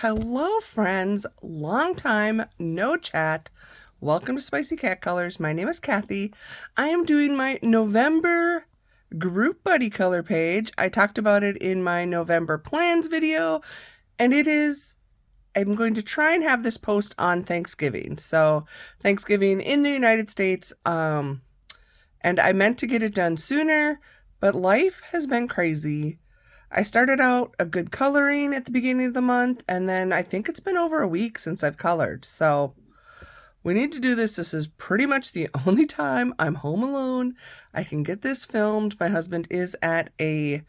Hello friends, long time no chat. Welcome to Spicy Cat Colors. My name is Kathy. I am doing my November group buddy color page. I talked about it in my November plans video, and I'm going to try and have this post on Thanksgiving. So Thanksgiving in the United States, and I meant to get it done sooner, but life has been crazy. I started out a good coloring at the beginning of the month, and then I think it's been over a week since I've colored. So we need to do this. This is pretty much the only time I'm home alone. I can get this filmed. My husband is at a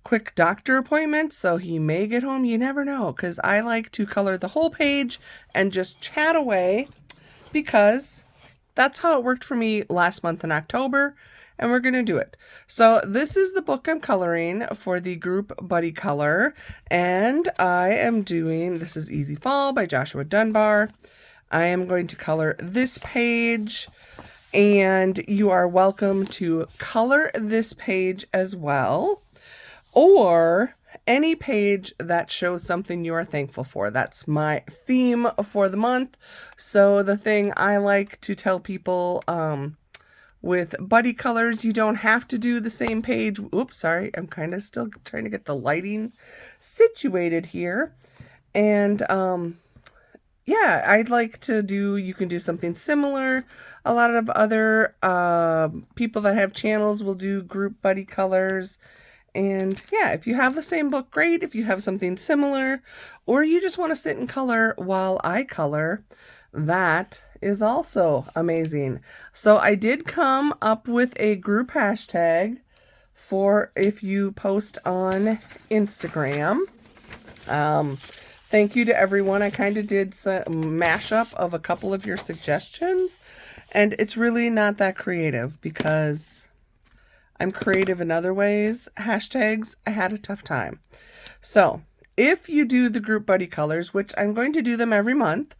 quick doctor appointment, so he may get home. You never know, because I like to color the whole page and just chat away, because that's how it worked for me last month in October. And we're going to do it. So this is the book I'm coloring for the group buddy color. And I am doing, this is Easy Fall by Joshua Dunbar. I am going to color this page, and you are welcome to color this page as well, or any page that shows something you are thankful for. That's my theme for the month. So the thing I like to tell people, with buddy colors, you don't have to do the same page. Oops, sorry. I'm kind of still trying to get the lighting situated here. And yeah, I'd like to do, you can do something similar. A lot of other people that have channels will do group buddy colors. And yeah, if you have the same book, great. If you have something similar, or you just want to sit and color while I color, that is also amazing. So I did come up with a group hashtag for if you post on Instagram. Thank you to everyone. I kind of did some mashup of a couple of your suggestions, and it's really not that creative because I'm creative in other ways. Hashtags, I had a tough time. So if you do the group buddy colors, which I'm going to do them every month,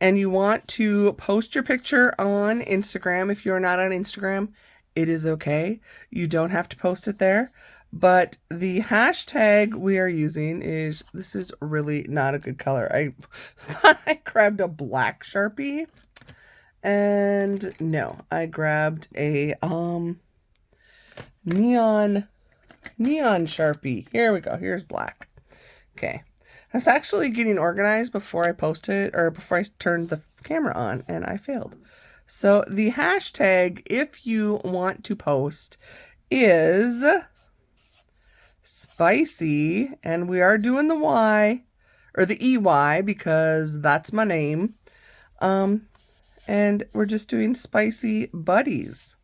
and you want to post your picture on Instagram, if you're not on Instagram, it is okay. You don't have to post it there. But the hashtag we are using is, this is really not a good color. I thought I grabbed a black Sharpie, and no, I grabbed a neon Sharpie. Here we go. Here's black. Okay. I was actually getting organized before I posted, or before I turned the camera on, and I failed. So the hashtag, if you want to post, is Spicey, and we are doing the Y, or the EY, because that's my name. And we're just doing Spicy Buddies.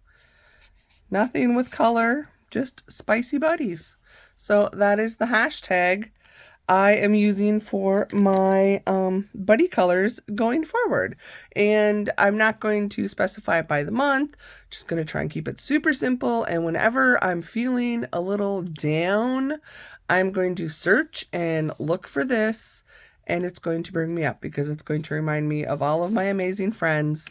Nothing with color, just Spicy Buddies. So that is the hashtag I am using for my buddy colors going forward. And I'm not going to specify it by the month. Just going to try and keep it super simple. And whenever I'm feeling a little down, I'm going to search and look for this, and it's going to bring me up, because it's going to remind me of all of my amazing friends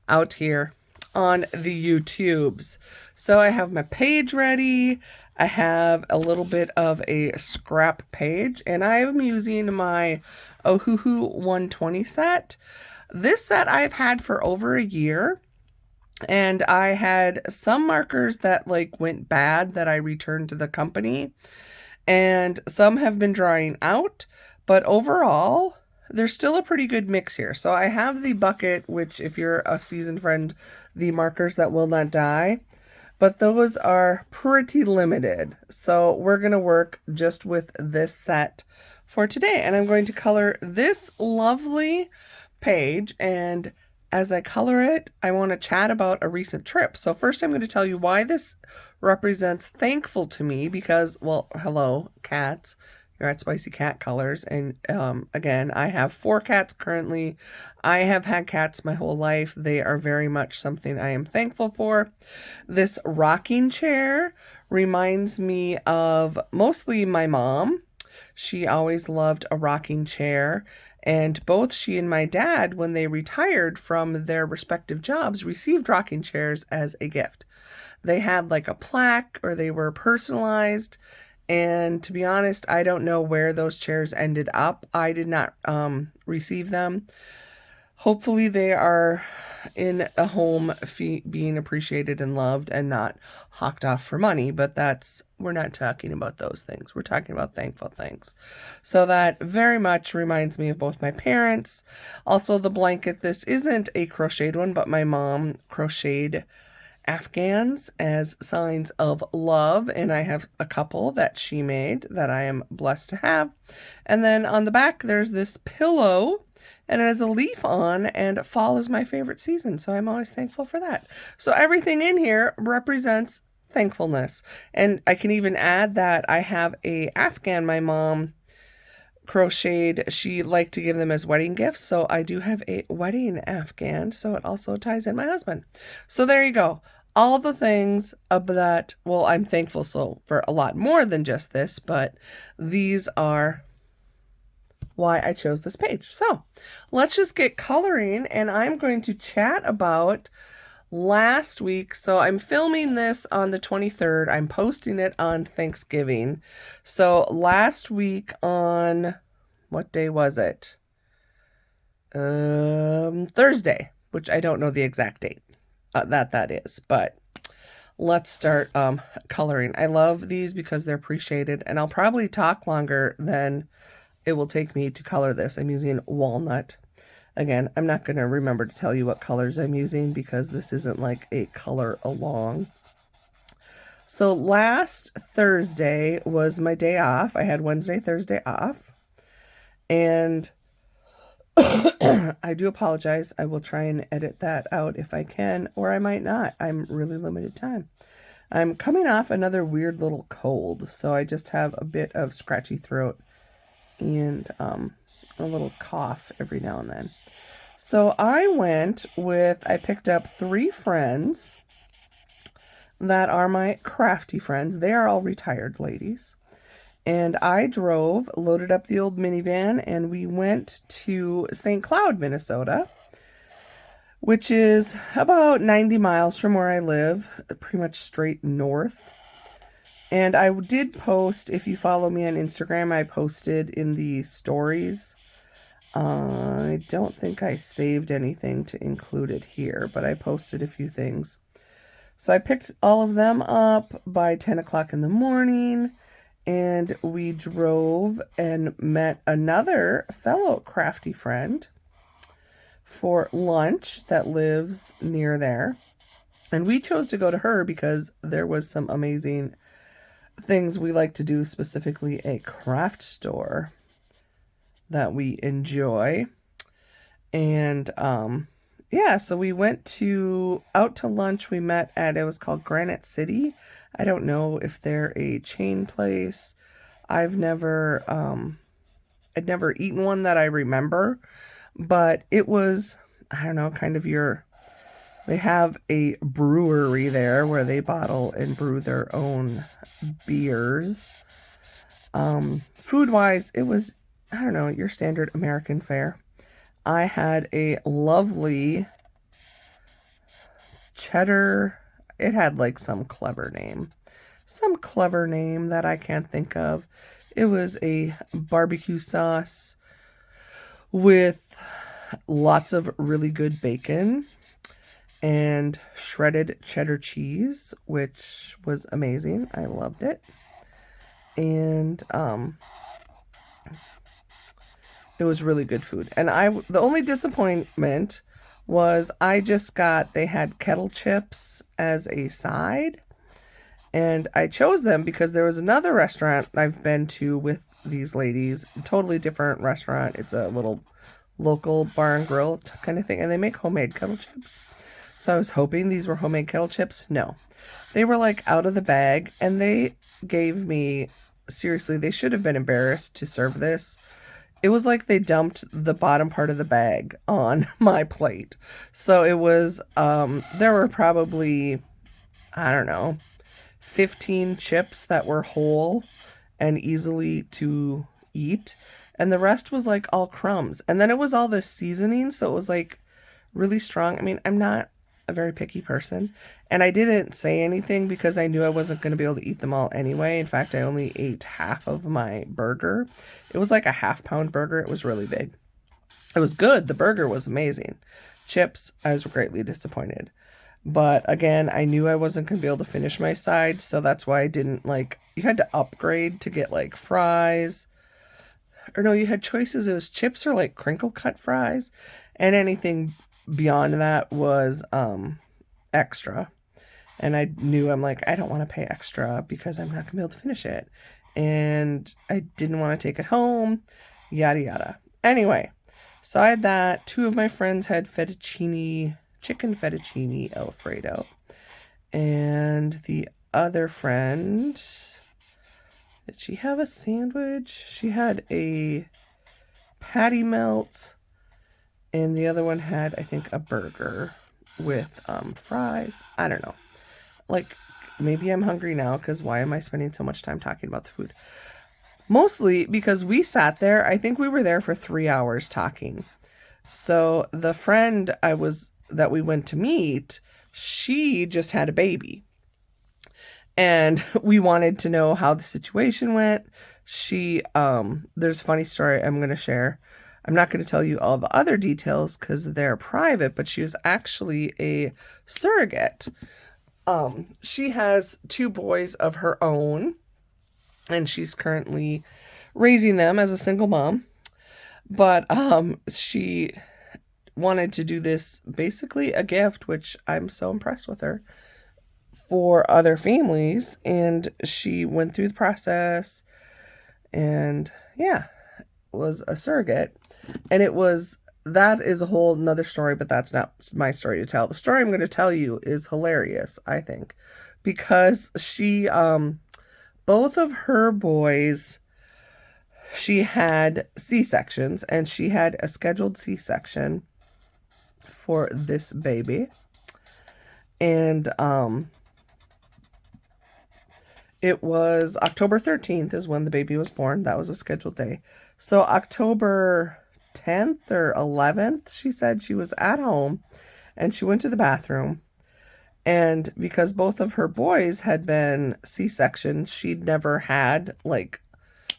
out here on the YouTubes. So I have my page ready. I have a little bit of a scrap page, and I am using my Ohuhu 120 set. This set I've had for over a year, and I had some markers that went bad that I returned to the company, and some have been drying out, but overall there's still a pretty good mix here. So I have the bucket, which, if you're a seasoned friend, the markers that will not die, but those are pretty limited. So we're going to work just with this set for today. And I'm going to color this lovely page. And as I color it, I want to chat about a recent trip. So first I'm going to tell you why this represents thankful to me, because, well, hello, cats. You're at Spicy Cat Colors, and again, I have 4 cats currently. I have had cats my whole life. They are very much something I am thankful for. This rocking chair reminds me of mostly my mom. She always loved a rocking chair, and both she and my dad, when they retired from their respective jobs, received rocking chairs as a gift. They had like a plaque, or they were personalized, And to be honest, I don't know where those chairs ended up. I did not receive them. Hopefully they are in a home being appreciated and loved and not hawked off for money, but we're not talking about those things. We're talking about thankful things. So that very much reminds me of both my parents. Also the blanket, this isn't a crocheted one, but my mom crocheted Afghans as signs of love, and I have a couple that she made that I am blessed to have. And then on the back there's this pillow, and it has a leaf on, and fall is my favorite season, so I'm always thankful for that. So everything in here represents thankfulness. And I can even add that I have a Afghan my mom crocheted. She liked to give them as wedding gifts, so I do have a wedding Afghan, so it also ties in my husband. So there you go. All the things of that, well, I'm thankful for a lot more than just this, but these are why I chose this page. So let's just get coloring, and I'm going to chat about last week. So I'm filming this on the 23rd. I'm posting it on Thanksgiving. So last week on, what day was it? Thursday, which I don't know the exact date that is, but let's start coloring. I love these because they're appreciated, and I'll probably talk longer than it will take me to color this. I'm using walnut. Again, I'm not going to remember to tell you what colors I'm using because this isn't like a color along. So last Thursday was my day off. I had Wednesday, Thursday off. And I do apologize. I will try and edit that out if I can, or I might not. I'm really limited time. I'm coming off another weird little cold, so I just have a bit of scratchy throat and a little cough every now and then. So I picked up 3 friends that are my crafty friends. They are all retired ladies. And I loaded up the old minivan, and we went to St. Cloud, Minnesota, which is about 90 miles from where I live, pretty much straight north. And I did post, if you follow me on Instagram, I posted in the stories. I don't think I saved anything to include it here, but I posted a few things. So I picked all of them up by 10 o'clock in the morning. And we drove and met another fellow crafty friend for lunch that lives near there. And we chose to go to her because there was some amazing things we like to do, specifically a craft store that we enjoy. And yeah, so we went out to lunch. We met it was called Granite City. I don't know if they're a chain place. I'd never eaten one that I remember, but it was, I don't know, kind of they have a brewery there where they bottle and brew their own beers. Food-wise, it was, I don't know, your standard American fare. I had a lovely cheddar. It had like some clever name that I can't think of. It was a barbecue sauce with lots of really good bacon and shredded cheddar cheese, which was amazing. I loved it. And it was really good food. And the only disappointment was they had kettle chips as a side, and I chose them because there was another restaurant I've been to with these ladies, totally different restaurant. It's a little local bar and grill kind of thing, and they make homemade kettle chips. So I was hoping these were homemade kettle chips. No, they were like out of the bag, and they gave me, seriously, they should have been embarrassed to serve this. It was like they dumped the bottom part of the bag on my plate. So it was, there were probably, I don't know, 15 chips that were whole and easily to eat. And the rest was like all crumbs. And then it was all this seasoning. So it was like really strong. I mean, I'm not a very picky person. And I didn't say anything because I knew I wasn't going to be able to eat them all anyway. In fact, I only ate half of my burger. It was like a half-pound burger. It was really big. It was good. The burger was amazing. Chips, I was greatly disappointed. But again, I knew I wasn't going to be able to finish my side, so that's why I didn't like, you had to upgrade to get like fries. Or no, you had choices. It was chips or like crinkle cut fries. And anything beyond that was extra. And I knew, I'm like, I don't want to pay extra because I'm not going to be able to finish it. And I didn't want to take it home, yada yada. Anyway, so I had that. Two of my friends had chicken fettuccine Alfredo. And the other friend, did she have a sandwich? She had a patty melt. And the other one had, I think, a burger with fries. I don't know. Like, maybe I'm hungry now because why am I spending so much time talking about the food? Mostly because we sat there. I think we were there for 3 hours talking. So the friend that we went to meet, she just had a baby. And we wanted to know how the situation went. There's a funny story I'm going to share. I'm not going to tell you all the other details because they're private, but she was actually a surrogate. She has 2 boys of her own, and she's currently raising them as a single mom. But she wanted to do this, basically a gift, which I'm so impressed with her, for other families, and she went through the process and was a surrogate. And that is a whole nother story, but that's not my story to tell. The story I'm going to tell you is hilarious, I think, because she, both of her boys, she had C-sections, and she had a scheduled C-section for this baby. And, it was October 13th is when the baby was born. That was a scheduled day. So October 10th or 11th, she said she was at home and she went to the bathroom. And because both of her boys had been C-sections, she'd never had like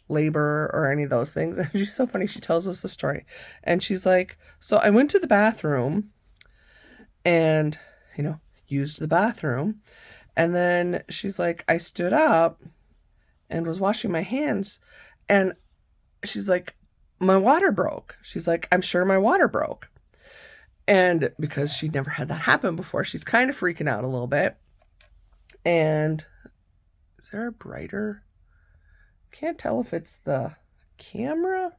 labor or any of those things. And she's so funny. She tells us the story. And she's like, so I went to the bathroom and, used the bathroom. And then she's like, I stood up and was washing my hands. And she's like, my water broke. She's like, I'm sure my water broke. And because she'd never had that happen before, she's kind of freaking out a little bit. And is there a brighter? Can't tell if it's the camera.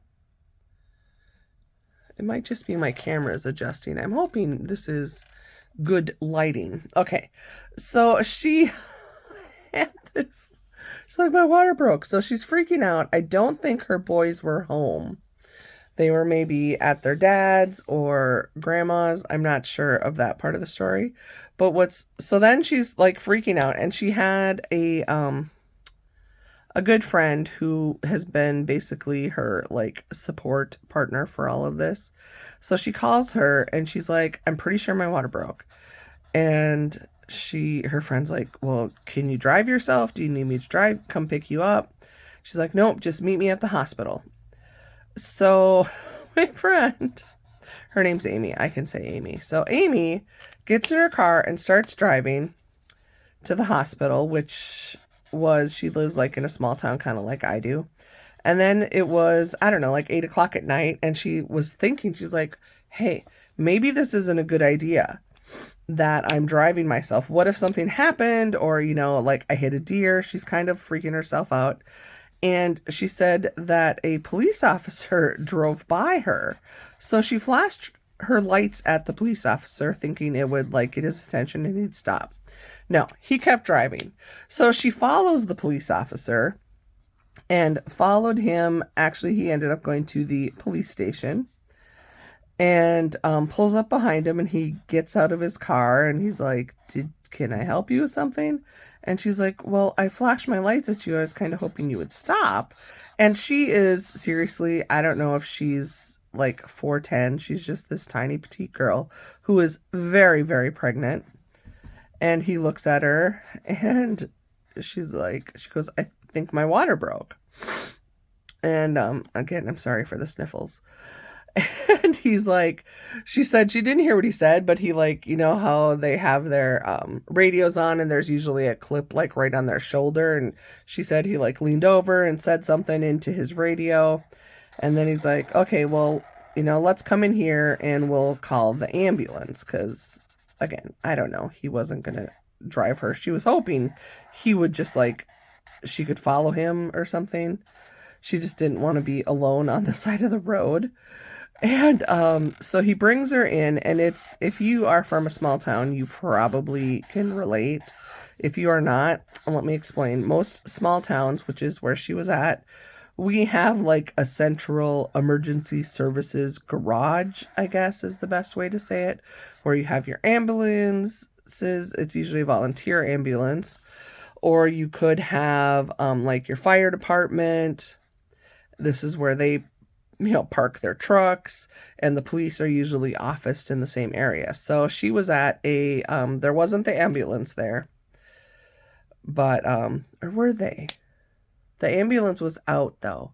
It might just be my camera is adjusting. I'm hoping this is good lighting. Okay, so she had this, she's like, my water broke. So she's freaking out. I don't think her boys were home. They were maybe at their dad's or grandma's. I'm not sure of that part of the story. But so then she's like freaking out, and she had a good friend who has been basically her like support partner for all of this. So she calls her and she's like, I'm pretty sure my water broke. And her friend's like, well, can you drive yourself? Do you need me to come pick you up? She's like, nope, just meet me at the hospital. So my friend, her name's Amy. I can say Amy. So Amy gets in her car and starts driving to the hospital, which she lives like in a small town, kind of like I do. And then it was, I don't know, like 8 o'clock at night. And she was thinking, she's like, hey, maybe this isn't a good idea that I'm driving myself. What if something happened or, like I hit a deer? She's kind of freaking herself out. And she said that a police officer drove by her. So she flashed her lights at the police officer thinking it would like get his attention and he'd stop. No, he kept driving. So she follows the police officer and followed him. Actually, he ended up going to the police station and pulls up behind him, and he gets out of his car and he's like, can I help you with something? And she's like, well, I flashed my lights at you. I was kind of hoping you would stop. And she is seriously, I don't know if she's like 4'10". She's just this tiny petite girl who is very, very pregnant. And he looks at her and she goes, I think my water broke. And again, I'm sorry for the sniffles. And he's like, she said she didn't hear what he said, but he, like, you know how they have their radios on and there's usually a clip like right on their shoulder. And she said he like leaned over and said something into his radio. And then he's like, okay, well, you know, let's come in here and we'll call the ambulance. Because, again, I don't know. He wasn't going to drive her. She was hoping he would just, like, she could follow him or something. She just didn't want to be alone on the side of the road. And so he brings her in, and it's, if you are from a small town, you probably can relate. If you are not, let me explain. Most small towns, which is where she was at, we have like a central emergency services garage, I guess is the best way to say it, where you have your ambulances. It's usually a volunteer ambulance, or you could have like your fire department. This is where they, you know, park their trucks, and the police are usually officed in the same area. So she was at a, there wasn't the ambulance there, but, or were they? The ambulance was out though.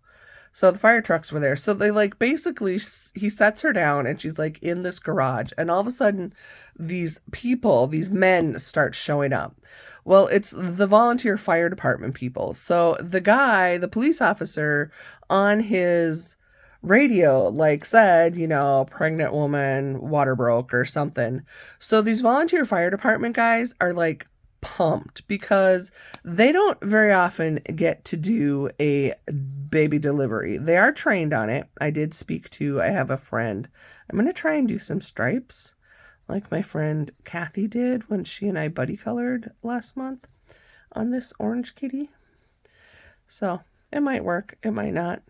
So the fire trucks were there. So they like basically, he sets her down and she's like in this garage, and all of a sudden these people, these men start showing up. Well, it's the volunteer fire department people. So the guy, the police officer on his radio, like said, you know, pregnant woman, water broke or something. So these volunteer fire department guys are like pumped because they don't very often get to do a baby delivery. They are trained on it. I have a friend. I'm going to try and do some stripes like my friend Kathy did when she and I buddy colored last month on this orange kitty. So it might work. It might not.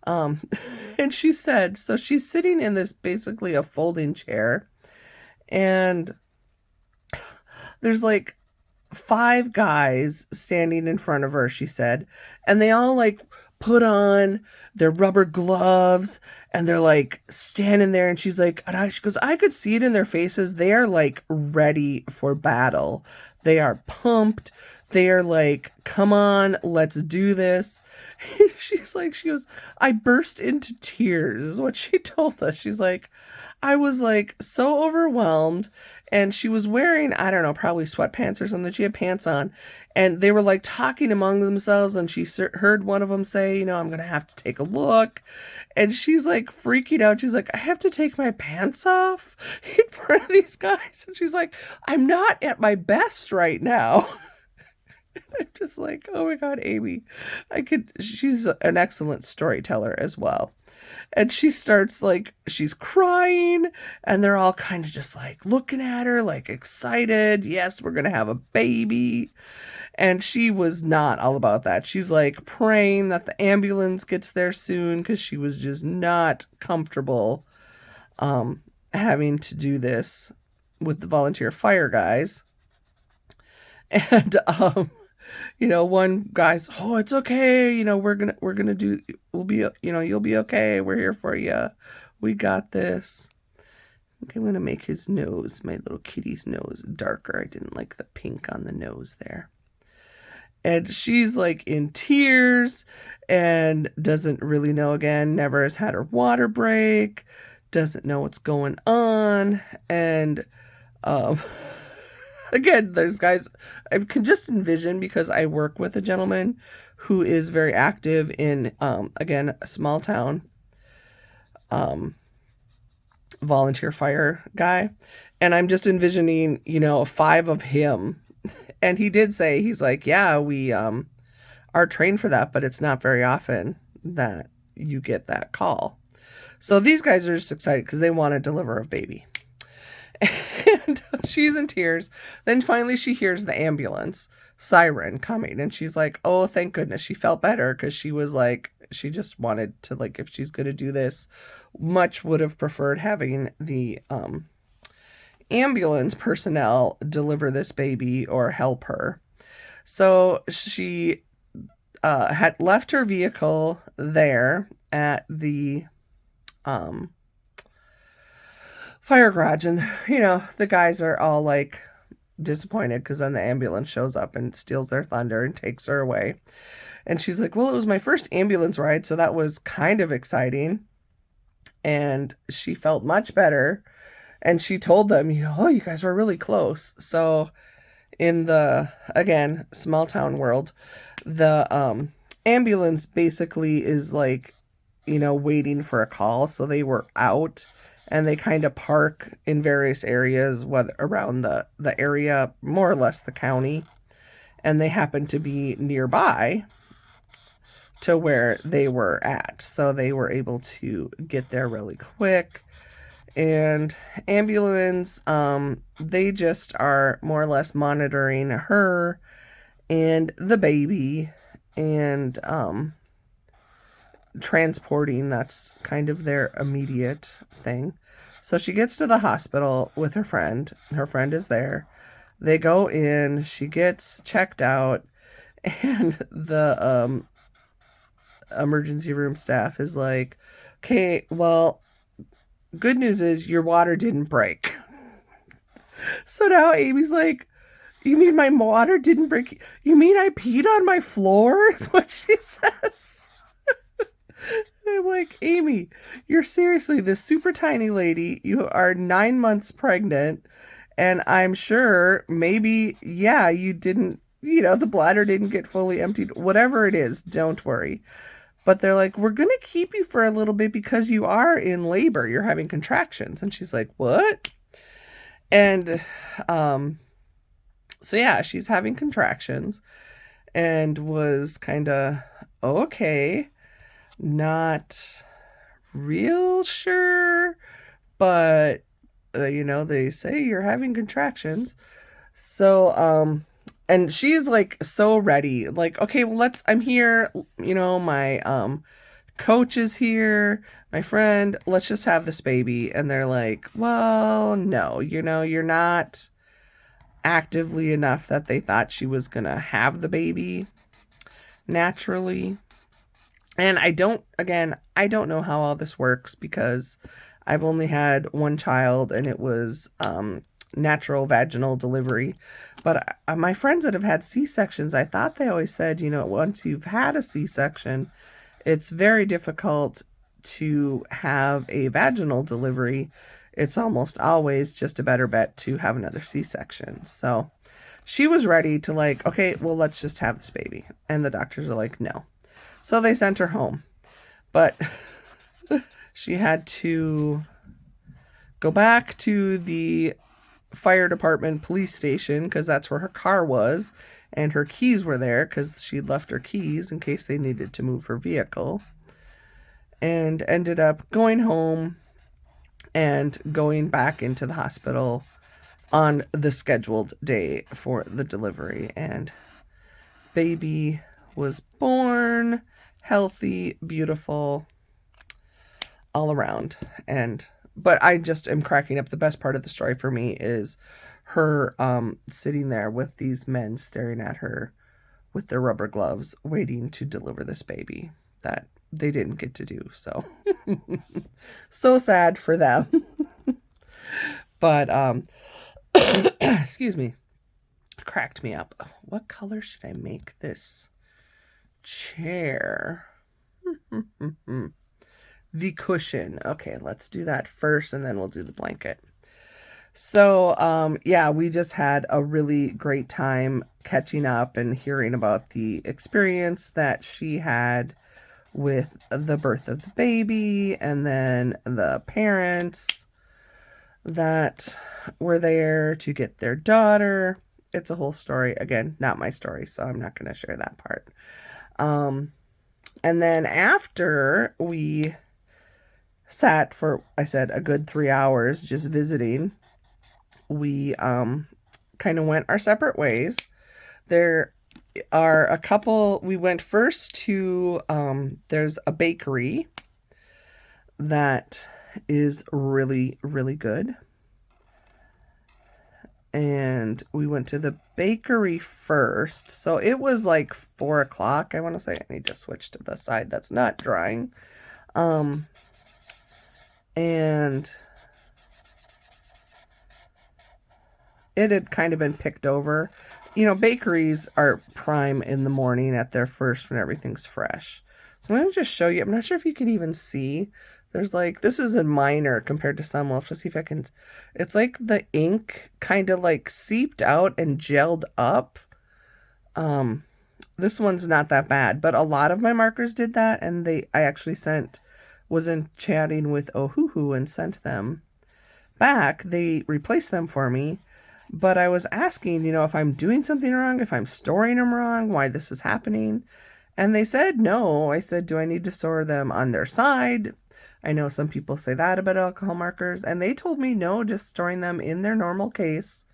And she said, so she's sitting in this basically a folding chair, and there's like 5 guys standing in front of her, she said, and they all like put on their rubber gloves and they're like standing there, and she's like, she goes, I could see it in their faces. They are like ready for battle. They are pumped. They are like, come on, let's do this. She's like, she goes, I burst into tears is what she told us. She's like, I was like so overwhelmed. And she was wearing, I don't know, probably sweatpants or something. She had pants on. And they were like talking among themselves. And she heard one of them say, you know, I'm going to have to take a look. And she's like freaking out. She's like, I have to take my pants off in front of these guys. And she's like, I'm not at my best right now. I'm just like, oh my God, Amy. She's an excellent storyteller as well. And she starts like, she's crying, and they're all kind of just like looking at her like excited. Yes, we're going to have a baby. And she was not all about that. She's like praying that the ambulance gets there soon because she was just not comfortable having to do this with the volunteer fire guys. And you know, one guy's, oh, it's okay. You know, we'll be, you know, you'll be okay. We're here for you. We got this. Okay, I'm going to make his nose, my little kitty's nose, darker. I didn't like the pink on the nose there. And she's like in tears and doesn't really know, again, never has had her water break, doesn't know what's going on. And, again, there's guys, I can just envision, because I work with a gentleman who is very active in, again, a small town, volunteer fire guy. And I'm just envisioning, you know, 5 of him. And he did say, he's like, yeah, we are trained for that, but it's not very often that you get that call. So these guys are just excited because they want to deliver a baby. And she's in tears. Then finally she hears the ambulance siren coming, and she's like, oh, thank goodness. She felt better because she was like, she just wanted to, like, if she's going to do this, much would have preferred having the ambulance personnel deliver this baby or help her. So she had left her vehicle there at the fire garage, and the guys are all like disappointed because then the ambulance shows up and steals their thunder and takes her away. And she's like, well, it was my first ambulance ride, so that was kind of exciting. And she felt much better. And she told them, oh, you guys were really close. So in the, again, small town world, the ambulance basically is like, waiting for a call. So they were out, and they kind of park in various areas, whether around the area, more or less the county. And they happen to be nearby to where they were at. So they were able to get there really quick. And ambulance, they just are more or less monitoring her and the baby, and transporting. That's kind of their immediate thing. So she gets to the hospital with her friend. Her friend is there. They go in. She gets checked out, and the emergency room staff is like, okay, well, good news is your water didn't break. So now Amy's like, you mean my water didn't break? You mean I peed on my floor? Is what she says. And I'm like, Amy, you're seriously this super tiny lady. You are 9 months pregnant. And I'm sure maybe, yeah, you didn't, the bladder didn't get fully emptied. Whatever it is, don't worry. But they're like, we're going to keep you for a little bit because you are in labor. You're having contractions. And she's like, what? And so, yeah, she's having contractions and was kind of, okay, not real sure. But, they say you're having contractions. So, and she's like so ready, like, okay, well, I'm here, my coach is here, my friend, let's just have this baby. And they're like, well, no, you're not actively enough that they thought she was gonna have the baby naturally. And I don't know how all this works because I've only had one child, and it was natural vaginal delivery. But my friends that have had C-sections, I thought they always said, once you've had a C-section, it's very difficult to have a vaginal delivery. It's almost always just a better bet to have another C-section. So she was ready to like, okay, well, let's just have this baby. And the doctors are like, no. So they sent her home. But she had to go back to the fire department police station because that's where her car was, and her keys were there because she'd left her keys in case they needed to move her vehicle, and ended up going home and going back into the hospital on the scheduled day for the delivery. And baby was born, healthy, beautiful, all around. But I just am cracking up. The best part of the story for me is her sitting there with these men staring at her with their rubber gloves, waiting to deliver this baby that they didn't get to do. So, so sad for them. But, excuse me, cracked me up. What color should I make this chair? The cushion. Okay, let's do that first, and then we'll do the blanket. So, yeah, we just had a really great time catching up and hearing about the experience that she had with the birth of the baby, and then the parents that were there to get their daughter. It's a whole story. Again, not my story, so I'm not going to share that part. And then after we sat for, I said, a good 3 hours just visiting, we kind of went our separate ways. There are a couple. We went first to, there's a bakery that is really, really good. And we went to the bakery first. So it was like 4 o'clock, I want to say. I need to switch to the side that's not drying. and it had kind of been picked over. You know, bakeries are prime in the morning at their first when everything's fresh. So I'm going to just show you. I'm not sure if you can even see. There's like, this is a minor compared to some. We'll have to see if I can. It's like the ink kind of like seeped out and gelled up. This one's not that bad, but a lot of my markers did that, and I actually was in chatting with Ohuhu and sent them back. They replaced them for me, but I was asking, you know, if I'm doing something wrong, if I'm storing them wrong, why this is happening. And they said no. I said, do I need to store them on their side? I know some people say that about alcohol markers, and they told me no, just storing them in their normal case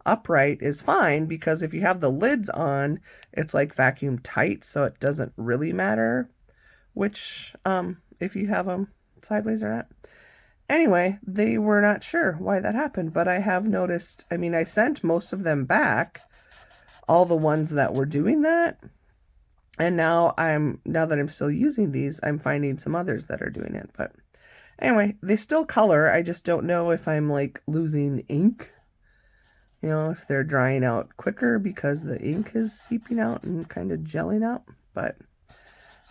upright is fine, because if you have the lids on, it's like vacuum tight, so it doesn't really matter which, if you have them sideways or not. Anyway, they were not sure why that happened, but I have noticed, I mean, I sent most of them back, all the ones that were doing that, and now that I'm still using these, I'm finding some others that are doing it. But anyway, they still color. I just don't know if I'm like losing ink, you know, if they're drying out quicker because the ink is seeping out and kind of gelling out. But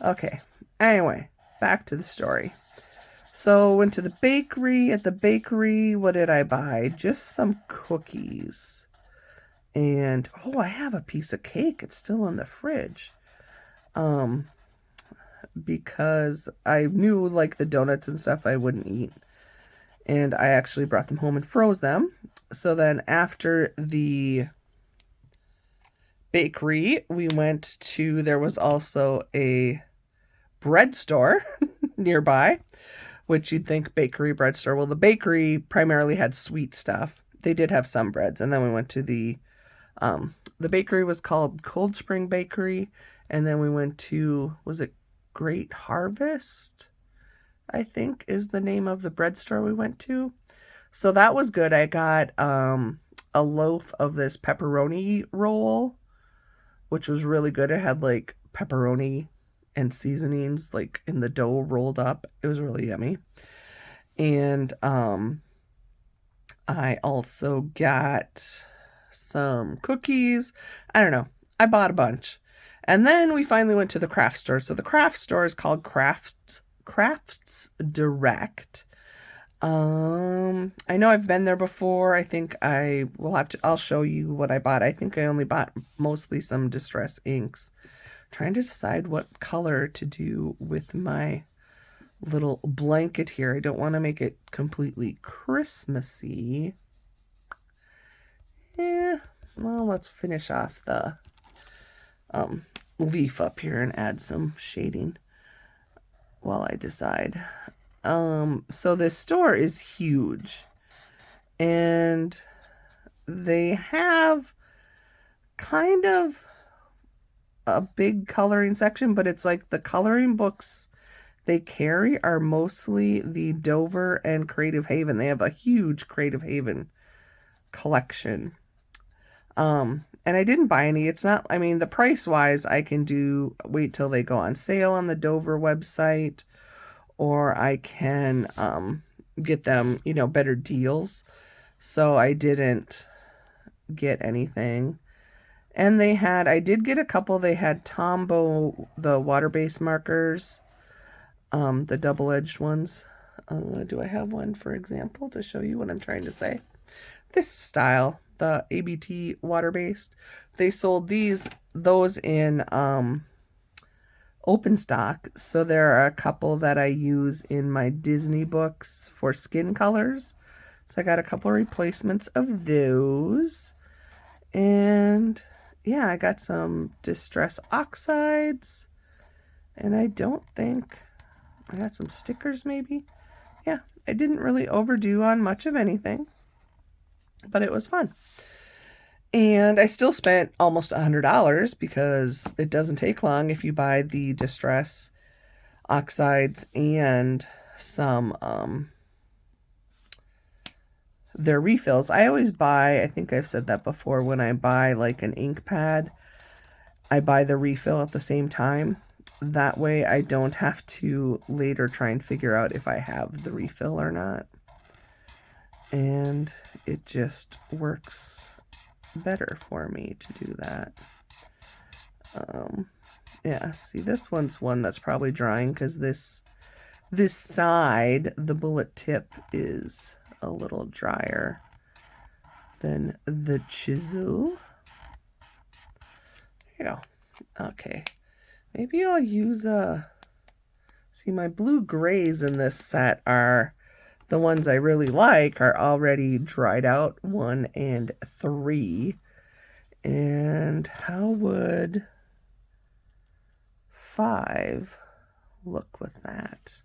okay, anyway, back to the story. So went to the bakery. At the bakery, what did I buy? Just some cookies. And oh, I have a piece of cake. It's still in the fridge. Because I knew like the donuts and stuff I wouldn't eat. And I actually brought them home and froze them. So then after the bakery, we went to, there was also a bread store nearby, which you'd think bakery, bread store. Well, the bakery primarily had sweet stuff. They did have some breads. And then we went to the bakery was called Cold Spring Bakery. And then we went to, was it Great Harvest? I think is the name of the bread store we went to. So that was good. I got a loaf of this pepperoni roll, which was really good. It had like pepperoni and seasonings like in the dough rolled up. It was really yummy. And I also got some cookies. I don't know. I bought a bunch. And then we finally went to the craft store. So the craft store is called Crafts Direct. I know I've been there before. I think I'll show you what I bought. I think I only bought mostly some distress inks. Trying to decide what color to do with my little blanket here. I don't want to make it completely Christmassy. Yeah, well, let's finish off the leaf up here and add some shading while I decide. So this store is huge, and they have kind of a big coloring section, but it's like the coloring books they carry are mostly the Dover and Creative Haven. They have a huge Creative Haven collection. And I didn't buy any. It's not, I mean, the price wise, I can wait till they go on sale on the Dover website, or I can get them, you know, better deals. So I didn't get anything. And I did get a couple. They had Tombow, the water-based markers, the double-edged ones. Do I have one, for example, to show you what I'm trying to say? This style, the ABT water-based. They sold those in open stock. So there are a couple that I use in my Disney books for skin colors. So I got a couple replacements of those. And yeah, I got some Distress Oxides. And I don't think I got some stickers maybe. Yeah, I didn't really overdo on much of anything, but it was fun. And I still spent almost $100 because it doesn't take long if you buy the Distress Oxides and some their refills. I always buy, I think I've said that before, when I buy like an ink pad, I buy the refill at the same time. that way I don't have to later try and figure out if I have the refill or not. And it just works better for me to do that. Yeah, see, this one's one that's probably drying because this side, the bullet tip, is a little drier than the chisel. There you go. Okay, maybe I'll use see, my blue grays in this set are the ones I really like, are already dried out, 1 and 3. And how would 5 look with that?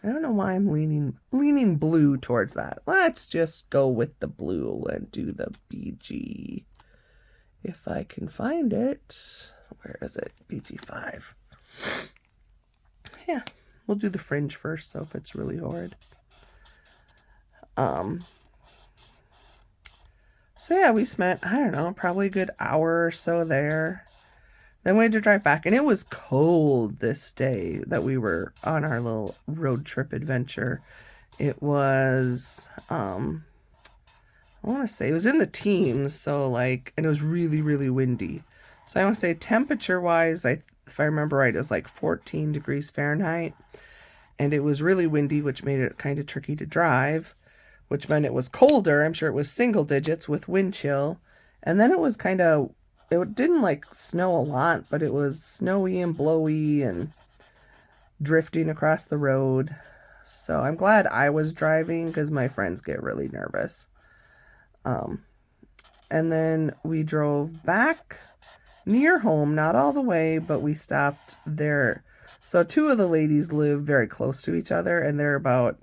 I don't know why I'm leaning blue towards that. Let's just go with the blue and do the BG. If I can find it. Where is it? BG5. Yeah, we'll do the fringe first, so if it's really horrid. So yeah, we spent, I don't know, probably a good hour or so there. Then we had to drive back, and it was cold this day that we were on our little road trip adventure. It was, I want to say, it was in the teens, so like, and it was really, really windy. So I want to say temperature-wise, if I remember right, it was like 14 degrees Fahrenheit, and it was really windy, which made it kind of tricky to drive, which meant it was colder. I'm sure it was single digits with wind chill, and then it was kind of, it didn't like snow a lot, but it was snowy and blowy and drifting across the road. So I'm glad I was driving because my friends get really nervous. And then we drove back near home, not all the way, but we stopped there. So 2 of the ladies live very close to each other, and they're about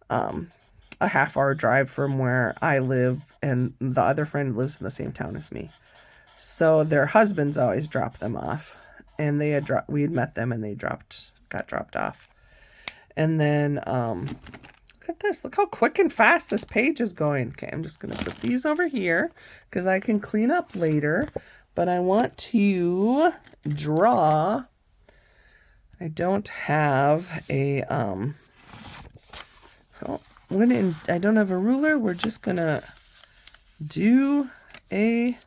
a half-hour drive from where I live, and the other friend lives in the same town as me. So their husbands always drop them off, and we had met them, and they got dropped off. And then look at this. Look how quick and fast this page is going. Okay, I'm just gonna put these over here because I can clean up later. But I want to draw. I don't have a I don't have a ruler. We're just gonna do a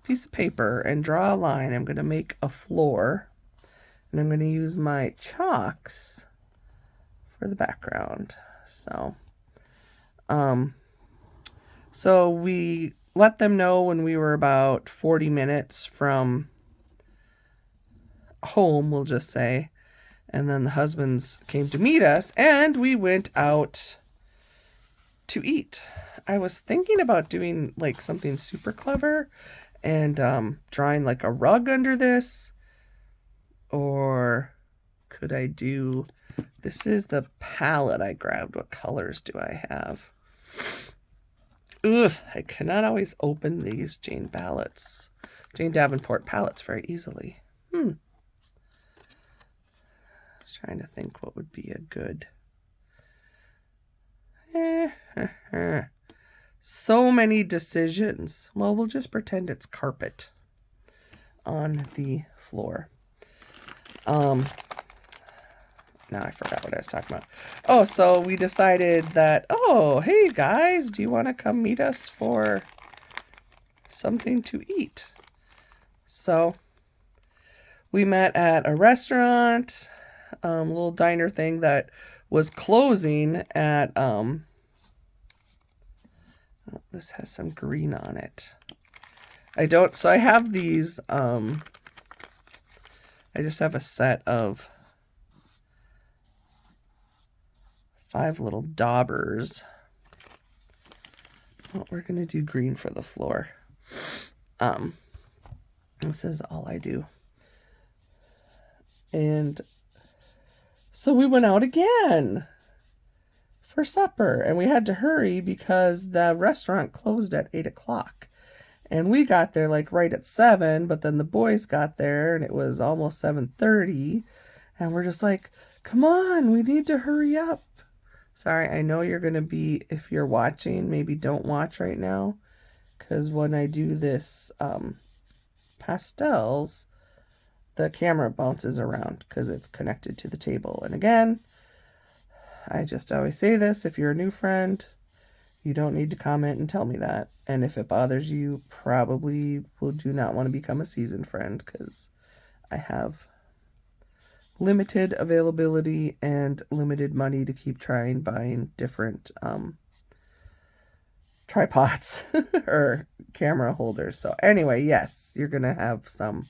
piece of paper and draw a line. I'm gonna make a floor, and I'm gonna use my chalks for the background. So we let them know when we were about 40 minutes from home, we'll just say. And then the husbands came to meet us, and we went out to eat. I was thinking about doing like something super clever and drawing like a rug under this. Or could I do, this is the palette I grabbed. What colors do I have? Ugh, I cannot always open these Jane Davenport palettes very easily. Trying to think what would be a good. So many decisions. Well, we'll just pretend it's carpet on the floor. Now I forgot what I was talking about. Oh, so we decided that, oh, hey guys, do you want to come meet us for something to eat? So we met at a restaurant, little diner thing that was closing at, oh, this has some green on it. So I have these, I just have a set of 5 little daubers. Well, we're going to do green for the floor. This is all I do. And so we went out again for supper, and we had to hurry because the restaurant closed at 8 o'clock. And we got there like right at 7, but then the boys got there and it was almost 7:30. And we're just like, come on, we need to hurry up. Sorry, I know you're going to be, if you're watching, maybe don't watch right now. Because when I do this pastels, the camera bounces around because it's connected to the table. And again, I just always say this, if you're a new friend, you don't need to comment and tell me that. And if it bothers you, probably do not want to become a seasoned friend because I have limited availability and limited money to keep trying buying different tripods or camera holders. So anyway, yes, you're going to have some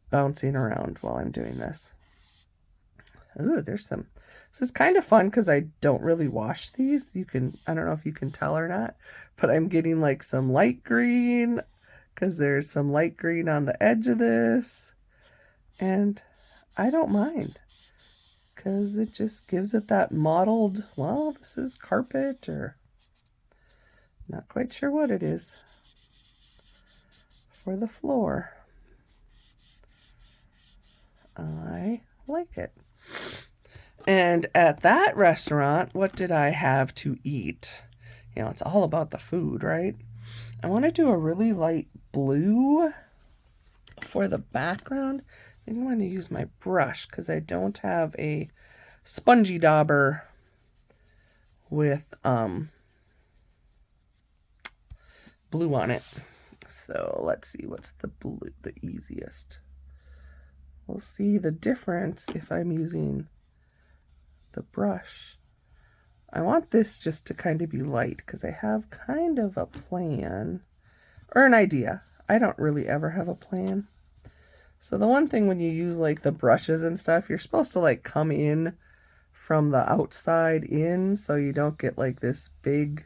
bouncing around while I'm doing this. Ooh, there's some. This is kind of fun because I don't really wash these. I don't know if you can tell or not, but I'm getting like some light green because there's some light green on the edge of this. And I don't mind because it just gives it that mottled, well, this is carpet or not quite sure what it is for the floor. I like it. And at that restaurant, what did I have to eat? You know, it's all about the food, right? I want to do a really light blue for the background. I think I'm going to use my brush because I don't have a spongy dauber with blue on it. So let's see what's the blue, the easiest. We'll see the difference if I'm using the brush. I want this just to kind of be light because I have kind of a plan or an idea. I don't really ever have a plan. So the one thing when you use like the brushes and stuff, you're supposed to like come in from the outside in so you don't get like this big,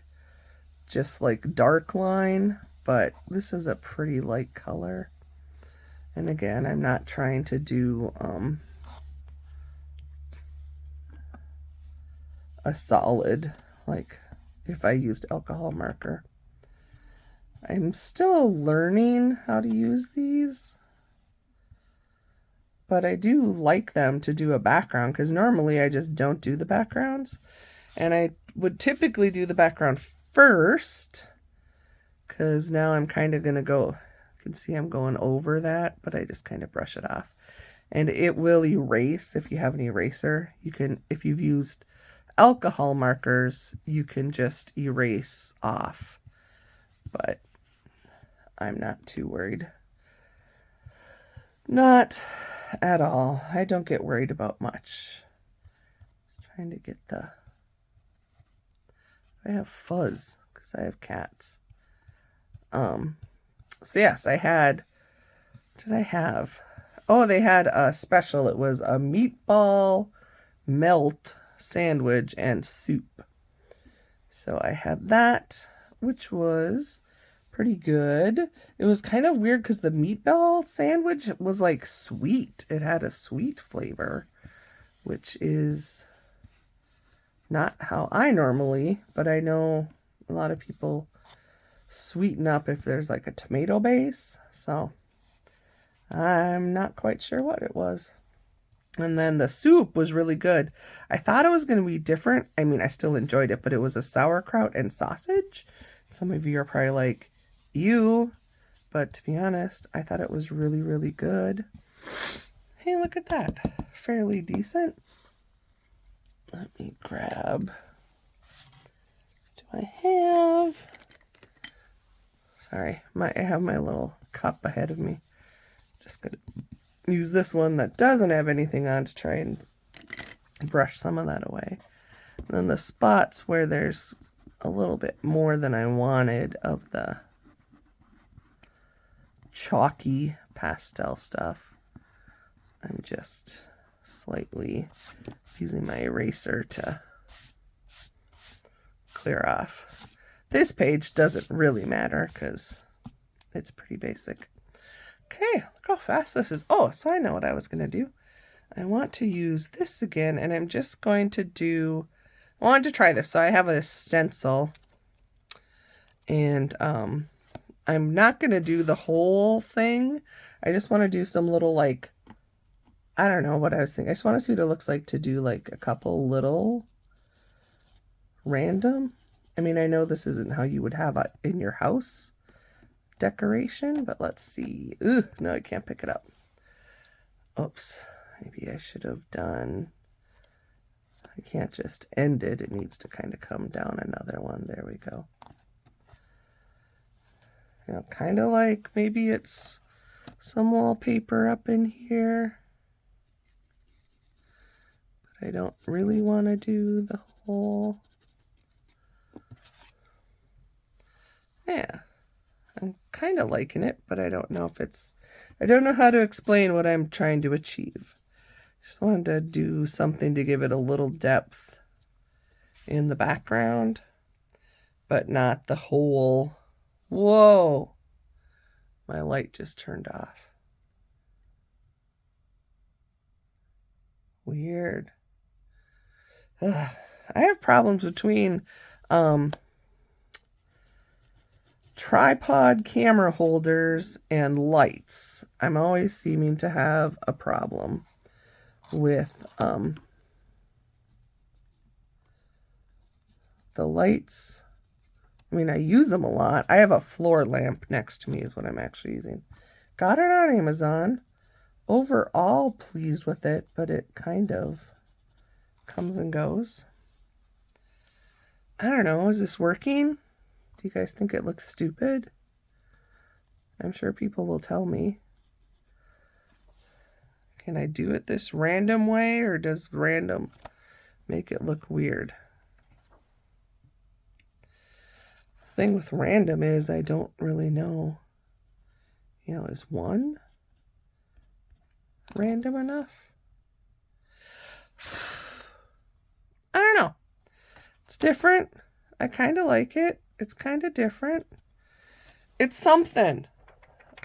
just like dark line. But this is a pretty light color. And again, I'm not trying to do a solid, like if I used alcohol marker. I'm still learning how to use these, but I do like them to do a background because normally I just don't do the backgrounds. And I would typically do the background first because now I'm kind of going to go, you can see I'm going over that, but I just kind of brush it off. And it will erase if you have an eraser. You can, if you've used alcohol markers, you can just erase off, but I'm not too worried. Not at all. I don't get worried about much. Trying to get the, I have fuzz because I have cats. So yes, I had, what did I have? Oh, they had a special. It was a meatball melt sandwich and soup. So I had that, which was pretty good. It was kind of weird because the meatball sandwich was like sweet. It had a sweet flavor, which is not how I normally, but I know a lot of people sweeten up if there's like a tomato base. So I'm not quite sure what it was. And then the soup was really good. I thought it was going to be different. I mean, I still enjoyed it, but it was a sauerkraut and sausage. Some of you are probably like, ew. But to be honest, I thought it was really, really good. Hey, look at that. Fairly decent. Let me grab. Do I have? Sorry, I have my little cup ahead of me. Just going to use this one that doesn't have anything on to try and brush some of that away. And then the spots where there's a little bit more than I wanted of the chalky pastel stuff, I'm just slightly using my eraser to clear off. This page doesn't really matter because it's pretty basic. Okay, look how fast this is. Oh, so I know what I was going to do. I want to use this again, and I'm just going to do, I wanted to try this. So I have a stencil, and I'm not going to do the whole thing. I just want to do some little, like, I don't know what I was thinking. I just want to see what it looks like to do, like, a couple little random. I mean, I know this isn't how you would have it in your house decoration, but let's see. Ooh, no, I can't pick it up. Oops, maybe I should have done, I can't just end it. It needs to kind of come down another one. There we go. You know, kind of like maybe it's some wallpaper up in here. But I don't really want to do the whole. Yeah, I'm kind of liking it, but I don't know if it's, I don't know how to explain what I'm trying to achieve. Just wanted to do something to give it a little depth in the background, but not the whole. Whoa, my light just turned off. Weird. Ugh. I have problems between tripod camera holders and lights. I'm always seeming to have a problem with the lights. I mean, I use them a lot. I have a floor lamp next to me is what I'm actually using. Got it on Amazon. Overall pleased with it, but it kind of comes and goes. I don't know. Is this working? Do you guys think it looks stupid? I'm sure people will tell me. Can I do it this random way, or does random make it look weird? The thing with random is I don't really know. You know, is one random enough? I don't know. It's different. I kind of like it. It's kind of different. It's something.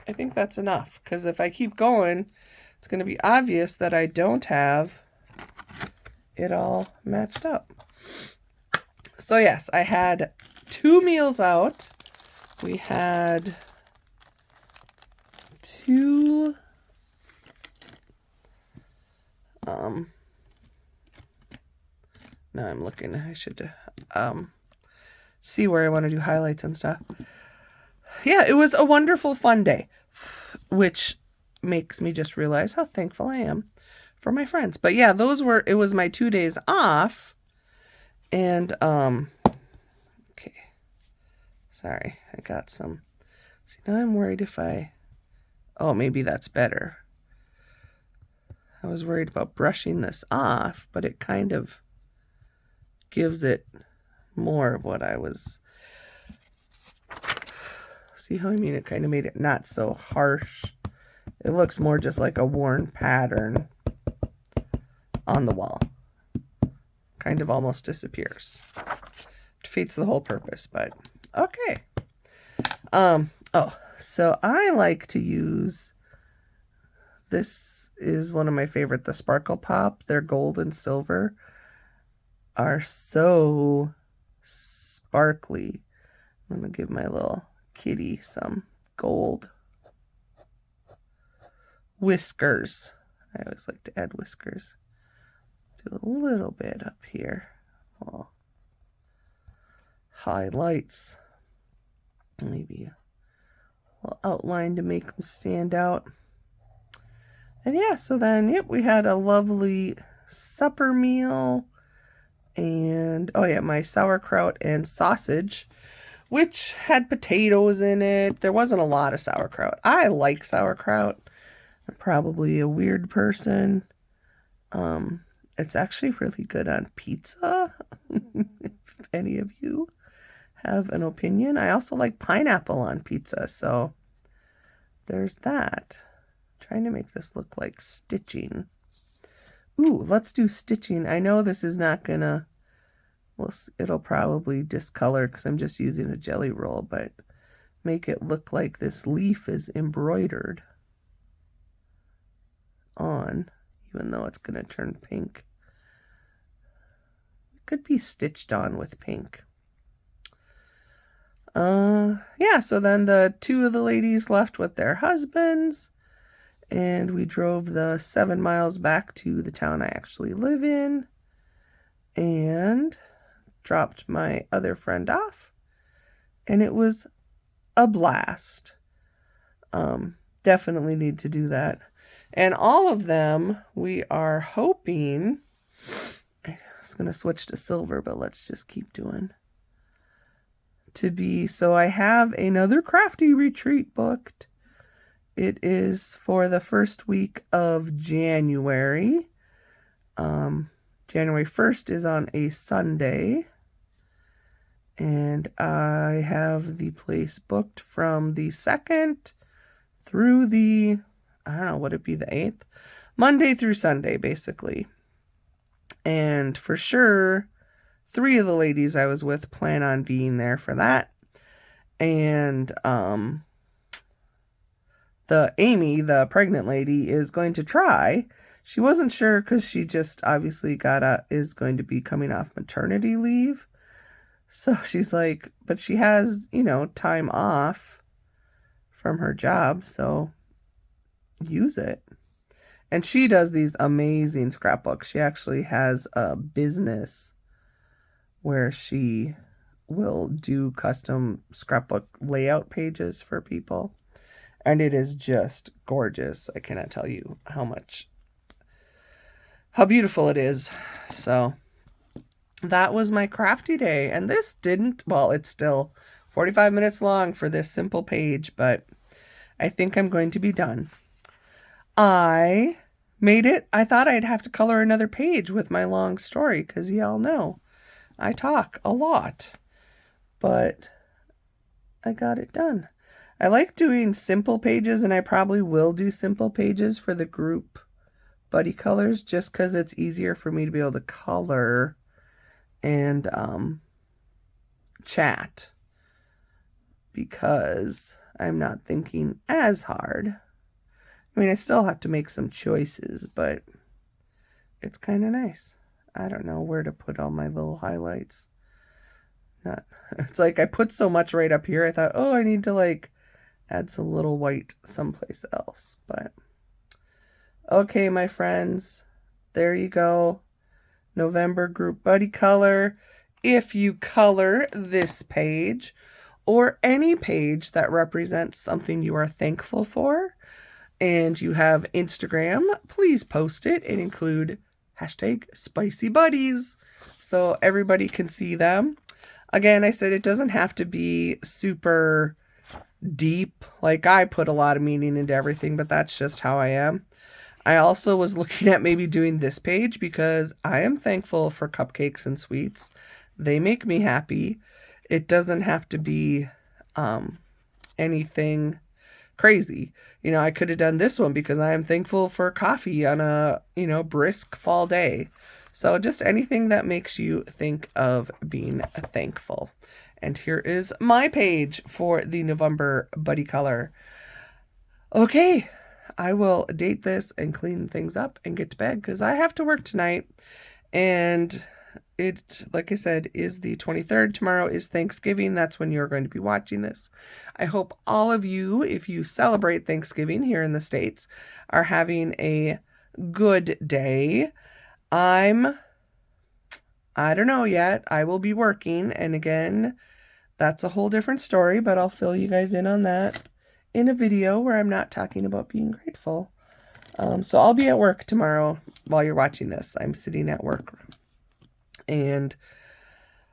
I think that's enough, because if I keep going, it's going to be obvious that I don't have it all matched up. So yes, I had 2 meals out. We had 2 now I'm looking. I should see where I want to do highlights and stuff. Yeah, it was a wonderful, fun day, which makes me just realize how thankful I am for my friends. But yeah, it was my 2 days off. And, okay. Sorry, I got some. See, now I'm worried if oh, maybe that's better. I was worried about brushing this off, but it kind of gives it more of what I was. See how I mean? It kind of made it not so harsh. It looks more just like a worn pattern on the wall. Kind of almost disappears. Defeats the whole purpose, but okay. Oh, so I like to use, this is one of my favorite, the Sparkle Pop. They're gold and silver. Are so sparkly. I'm going to give my little kitty some gold whiskers. I always like to add whiskers. Do a little bit up here. Oh, highlights. Maybe a little outline to make them stand out. And yeah, so then, yep, we had a lovely supper meal. And, oh yeah, my sauerkraut and sausage, which had potatoes in it. There wasn't a lot of sauerkraut. I like sauerkraut. I'm probably a weird person. It's actually really good on pizza, if any of you have an opinion. I also like pineapple on pizza, so there's that. I'm trying to make this look like stitching. Ooh, let's do stitching. I know this is not gonna, well, it'll probably discolor because I'm just using a jelly roll, but make it look like this leaf is embroidered on, even though it's gonna turn pink. It could be stitched on with pink. Yeah, so then the 2 of the ladies left with their husbands, and we drove the 7 miles back to the town I actually live in, and dropped my other friend off, and it was a blast. Definitely need to do that And all of them, we are hoping, I was going to switch to silver, but let's just keep doing, to be, so I have another Crafty retreat booked. It is for the first week of January. January 1st is on a Sunday. And I have the place booked from the 2nd through the, I don't know, would it be the 8th? Monday through Sunday, basically. And for sure, 3 of the ladies I was with plan on being there for that. And the Amy, the pregnant lady, is going to try. She wasn't sure because she just obviously is going to be coming off maternity leave. So she's like, but she has, time off from her job, so use it. And she does these amazing scrapbooks. She actually has a business where she will do custom scrapbook layout pages for people. And it is just gorgeous. I cannot tell you how beautiful it is. So that was my Crafty day. And this it's still 45 minutes long for this simple page, but I think I'm going to be done. I made it. I thought I'd have to color another page with my long story because y'all know I talk a lot, but I got it done. I like doing simple pages, and I probably will do simple pages for the group buddy colors just because it's easier for me to be able to color and chat because I'm not thinking as hard. I mean, I still have to make some choices, but it's kind of nice. I don't know where to put all my little highlights. It's like I put so much right up here. I thought, oh, I need to add some little white someplace else. But okay, my friends, there you go. November group buddy color. If you color this page or any page that represents something you are thankful for, and you have Instagram, please post it and include #SpicyBuddies so everybody can see them. Again, I said it doesn't have to be super deep. I put a lot of meaning into everything, but that's just how I am. I also was looking at maybe doing this page because I am thankful for cupcakes and sweets. They make me happy. It doesn't have to be anything crazy. I could have done this one because I am thankful for coffee on a, brisk fall day. So just anything that makes you think of being thankful. And here is my page for the November buddy color. Okay, I will date this and clean things up and get to bed because I have to work tonight. And it, like I said, is the 23rd. Tomorrow is Thanksgiving. That's when you're going to be watching this. I hope all of you, if you celebrate Thanksgiving here in the States, are having a good day. I don't know yet. I will be working. And again, that's a whole different story, but I'll fill you guys in on that in a video where I'm not talking about being grateful. So I'll be at work tomorrow while you're watching this. I'm sitting at work and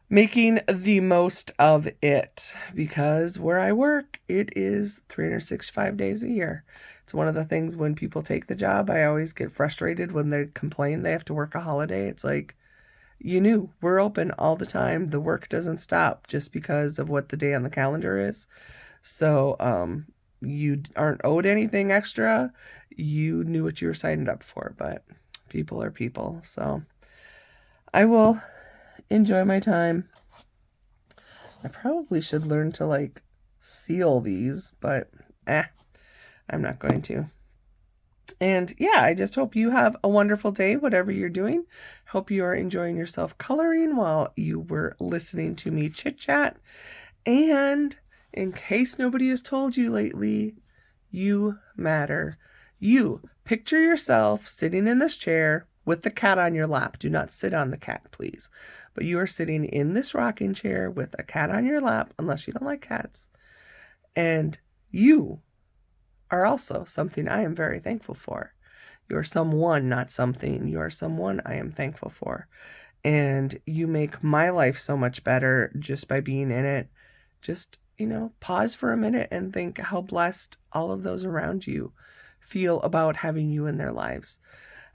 making the most of it because where I work, it is 365 days a year. It's one of the things when people take the job, I always get frustrated when they complain they have to work a holiday. It's like, we're open all the time. The work doesn't stop just because of what the day on the calendar is. So, you aren't owed anything extra. You knew what you were signing up for, but people are people. So I will enjoy my time. I probably should learn to seal these, but I'm not going to. And yeah, I just hope you have a wonderful day, whatever you're doing. Hope you are enjoying yourself coloring while you were listening to me chit chat. And in case nobody has told you lately, you matter. You picture yourself sitting in this chair with the cat on your lap. Do not sit on the cat, please. But you are sitting in this rocking chair with a cat on your lap, unless you don't like cats. And you are also something I am very thankful for. You're someone, not something. You are someone I am thankful for. And you make my life so much better just by being in it. Just, pause for a minute and think how blessed all of those around you feel about having you in their lives.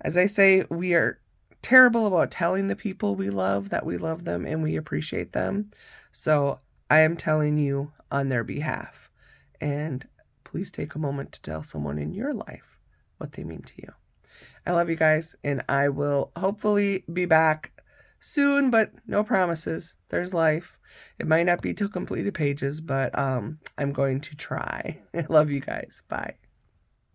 As I say, we are terrible about telling the people we love that we love them and we appreciate them. So I am telling you on their behalf. And please take a moment to tell someone in your life what they mean to you. I love you guys, and I will hopefully be back soon, but no promises. There's life. It might not be 2 completed pages, but I'm going to try. I love you guys. Bye.